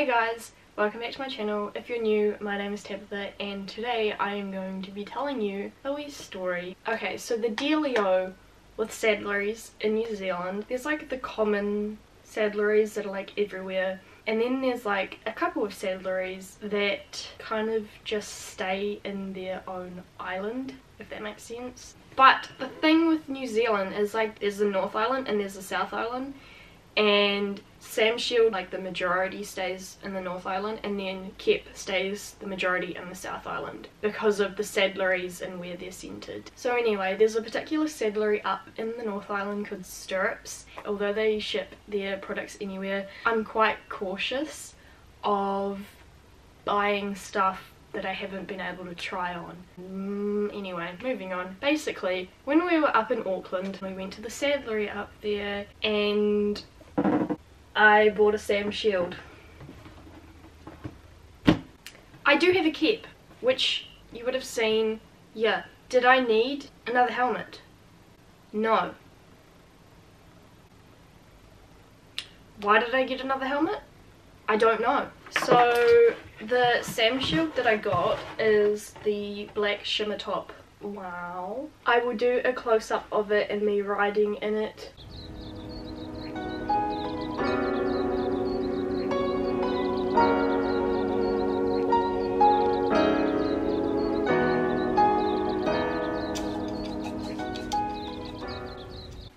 Hey guys, welcome back to my channel. If you're new, my name is Tabitha and today I am going to be telling you a wee story. Okay, so the dealio with saddleries in New Zealand, there's like the common saddleries that are like everywhere, and then there's like a couple of saddleries that kind of just stay in their own island, if that makes sense. But the thing with New Zealand is like there's the North Island and there's the South Island, and Samsheild, like the majority, stays in the North Island, and then Kep stays the majority in the South Island because of the saddleries and where they're centred. So anyway, there's a particular saddlery up in the North Island called Stirrups. Although they ship their products anywhere, I'm quite cautious of buying stuff that I haven't been able to try on. Anyway, moving on. Basically, when we were up in Auckland, we went to the saddlery up there and I bought a Samsheild. I do have a Kep, which you would have seen. Yeah. Did I need another helmet? No. Why did I get another helmet? I don't know. So the Samsheild that I got is the black shimmer top. Wow. I will do a close-up of it and me riding in it.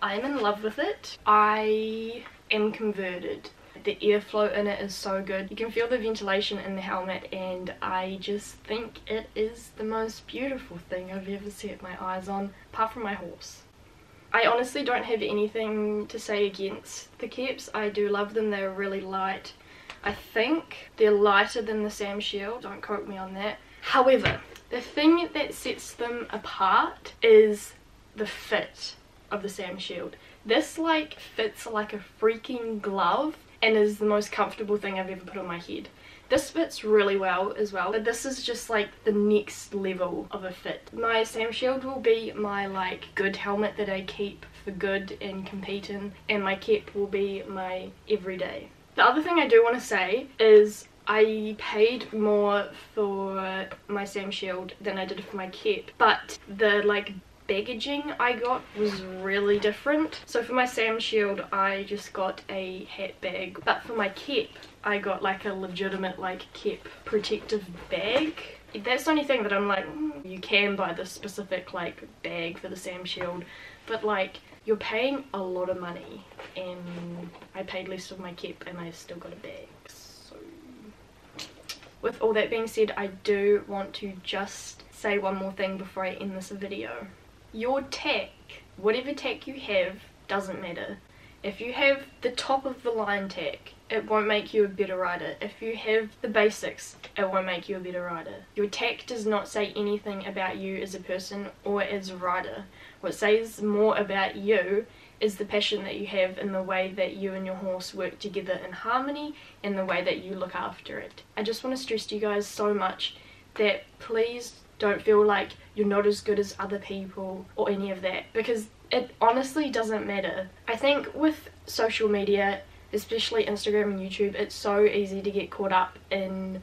I'm in love with it. I am converted. The airflow in it is so good. You can feel the ventilation in the helmet, and I just think it is the most beautiful thing I've ever set my eyes on, apart from my horse. I honestly don't have anything to say against the Keps. I do love them. They're really light. I think they're lighter than the Samsheild. Don't quote me on that. However, the thing that sets them apart is the fit of the Samsheild. This like fits like a freaking glove and is the most comfortable thing I've ever put on my head. This fits really well as well, but this is just like the next level of a fit. My Samsheild will be my like good helmet that I keep for good and compete in, and my Kep will be my everyday. The other thing I do want to say is I paid more for my Samsheild than I did for my Kep, but the like baggaging I got was really different. So for my Samsheild I just got a hat bag, but for my Kep I got like a legitimate like Kep protective bag. That's the only thing that I'm like, you can buy this specific like bag for the Samsheild, but like you're paying a lot of money, and I paid less for my Kep and I still got a bag. So with all that being said, I do want to just say one more thing before I end this video. Your tack, whatever tack you have, doesn't matter. If you have the top of the line tack, it won't make you a better rider. If you have the basics, it won't make you a better rider. Your tack does not say anything about you as a person or as a rider. What says more about you is the passion that you have in the way that you and your horse work together in harmony and the way that you look after it. I just want to stress to you guys so much that please don't feel like you're not as good as other people or any of that, because it honestly doesn't matter. I think with social media, especially Instagram and YouTube, it's so easy to get caught up in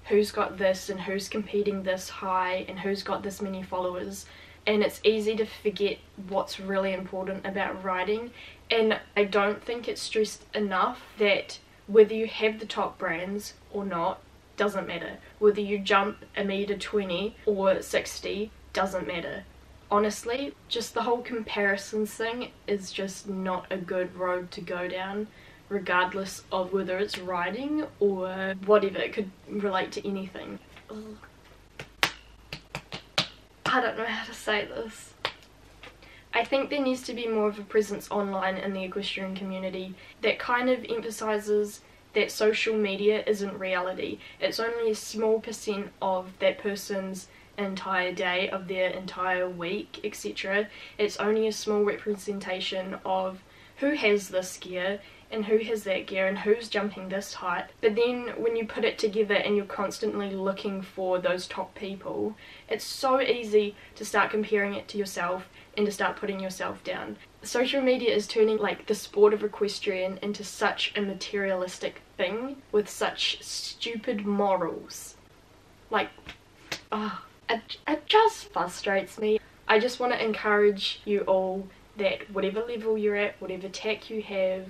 who's got this and who's competing this high and who's got this many followers, and it's easy to forget what's really important about riding. And I don't think it's stressed enough that whether you have the top brands or not doesn't matter. Whether you jump 1.20 m or 60 doesn't matter. Honestly, just the whole comparisons thing is just not a good road to go down, regardless of whether it's riding or whatever. It could relate to anything. Ugh. I don't know how to say this. I think there needs to be more of a presence online in the equestrian community that kind of emphasises that social media isn't reality. It's only a small percent of that person's entire day, of their entire week, etc. It's only a small representation of who has this gear and who has that gear and who's jumping this height. But then when you put it together and you're constantly looking for those top people, it's so easy to start comparing it to yourself and to start putting yourself down. Social media is turning like the sport of equestrian into such a materialistic thing with such stupid morals. Like, it just frustrates me. I just want to encourage you all that whatever level you're at, whatever tech you have,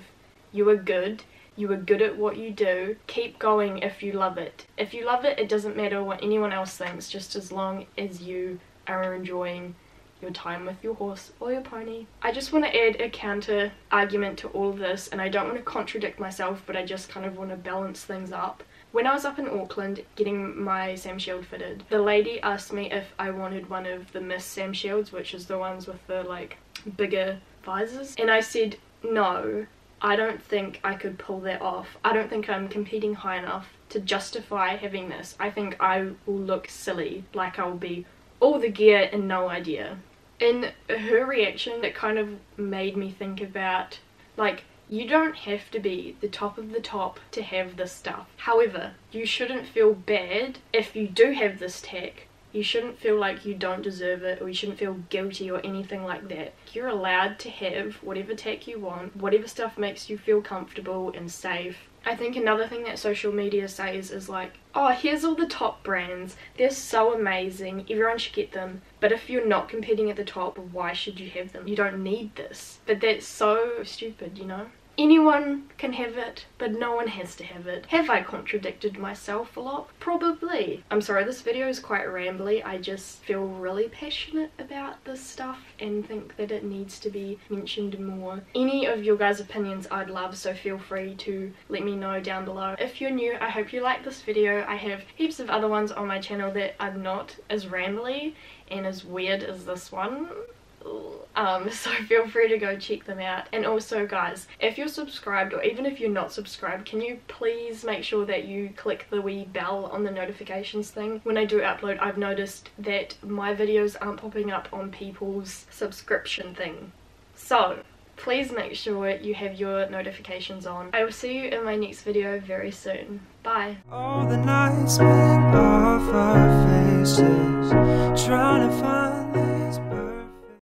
you are good. You are good at what you do. Keep going if you love it. If you love it, it doesn't matter what anyone else thinks, just as long as you are enjoying your time with your horse or your pony. I just want to add a counter argument to all of this, and I don't want to contradict myself, but I just kind of want to balance things up. When I was up in Auckland getting my Samsheild fitted, the lady asked me if I wanted one of the Miss Samsheilds, which is the ones with the like bigger visors, and I said no. I don't think I could pull that off. I don't think I'm competing high enough to justify having this. I think I will look silly, like I'll be all the gear and no idea. In her reaction, it kind of made me think about, like, you don't have to be the top of the top to have this stuff. However, you shouldn't feel bad if you do have this tech. You shouldn't feel like you don't deserve it, or you shouldn't feel guilty or anything like that. You're allowed to have whatever tech you want, whatever stuff makes you feel comfortable and safe. I think another thing that social media says is like, oh, here's all the top brands, they're so amazing, everyone should get them. But if you're not competing at the top, why should you have them? You don't need this. But that's so stupid, you know? Anyone can have it, but no one has to have it. Have I contradicted myself a lot? Probably. I'm sorry, this video is quite rambly. I just feel really passionate about this stuff and think that it needs to be mentioned more. Any of your guys' opinions I'd love, so feel free to let me know down below. If you're new, I hope you like this video. I have heaps of other ones on my channel that are not as rambly and as weird as this one. So feel free to go check them out. And also guys, if you're subscribed, or even if you're not subscribed, can you please make sure that you click the wee bell on the notifications thing? When I do upload, I've noticed that my videos aren't popping up on people's subscription thing. So please make sure you have your notifications on. I will see you in my next video very soon. Bye. All the nights off our faces, trying to find these